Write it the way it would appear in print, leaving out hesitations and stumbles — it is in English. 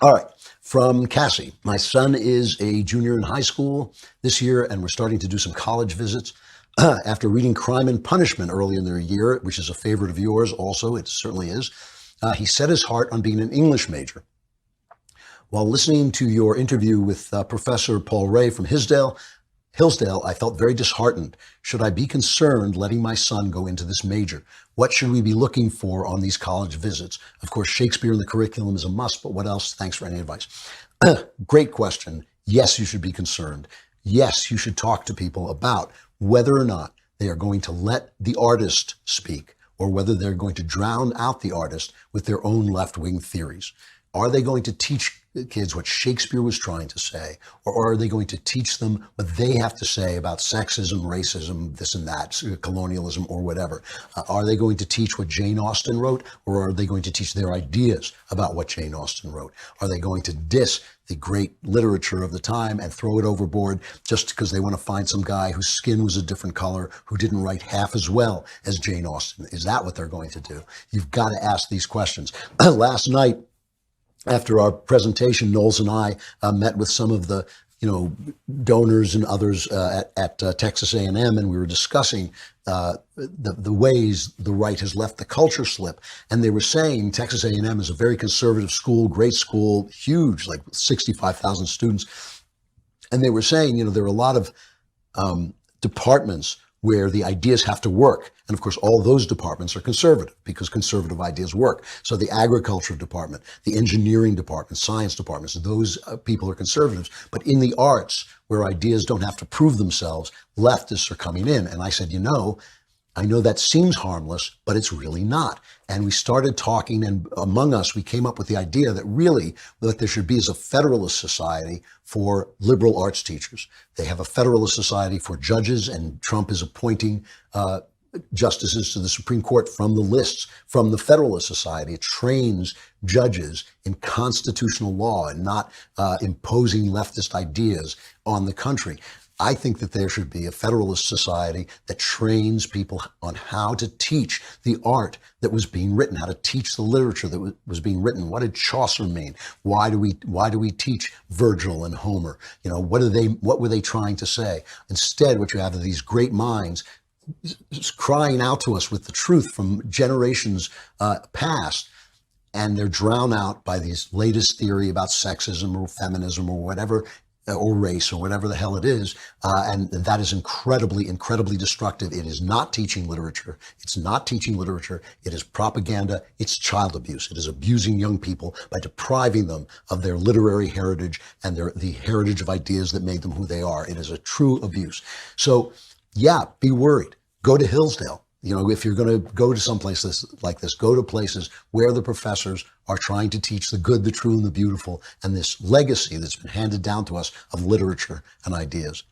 All right. From Cassie. My son is a junior in high school this year, and we're starting to do some college visits. After reading Crime and Punishment early in the year, which is a favorite of yours also, it certainly is, he set his heart on being an English major. While listening to your interview with Professor Paul Ray from Hillsdale, I felt very disheartened. Should I be concerned letting my son go into this major? What should we be looking for on these college visits? Of course, Shakespeare in the curriculum is a must, but what else? Thanks for any advice. Great question. Yes, you should be concerned. Yes, you should talk to people about whether or not they are going to let the artist speak or whether they're going to drown out the artist with their own left-wing theories. Are they going to teach kids what Shakespeare was trying to say, or are they going to teach them what they have to say about sexism, racism, this and that, colonialism, or whatever? Are they going to teach what Jane Austen wrote, or are they going to teach their ideas about what Jane Austen wrote? Are they going to diss the great literature of the time and throw it overboard just because they want to find some guy whose skin was a different color, who didn't write half as well as Jane Austen? Is that what they're going to do? You've got to ask these questions. Last night, after our presentation, Knowles and I met with some of the donors and others at Texas A&M, and we were discussing the ways the right has left the culture slip. And they were saying Texas A&M is a very conservative school, great school, huge, like 65,000 students. And they were saying, there are a lot of departments where the ideas have to work. And of course, all those departments are conservative because conservative ideas work. So the agriculture department, the engineering department, science departments, those people are conservatives. But in the arts, where ideas don't have to prove themselves, leftists are coming in. And I said, I know that seems harmless, but it's really not. And we started talking, and among us, we came up with the idea that really what there should be is a Federalist Society for liberal arts teachers. They have a Federalist Society for judges, and Trump is appointing justices to the Supreme Court from the lists from the Federalist Society. It trains judges in constitutional law and not imposing leftist ideas on the country. I think that there should be a Federalist Society that trains people on how to teach the art that was being written, how to teach the literature that was being written. What did Chaucer mean? Why do we teach Virgil and Homer? What were they trying to say? Instead, what you have are these great minds crying out to us with the truth from generations past. And they're drowned out by these latest theory about sexism or feminism or whatever, or race or whatever the hell it is. And that is incredibly, incredibly destructive. It is not teaching literature. It's not teaching literature. It is propaganda. It's child abuse. It is abusing young people by depriving them of their literary heritage and the heritage of ideas that made them who they are. It is a true abuse. So yeah, be worried. Go to Hillsdale. If you're going to go to some places like this, go to places where the professors are trying to teach the good, the true, and the beautiful, and this legacy that's been handed down to us of literature and ideas.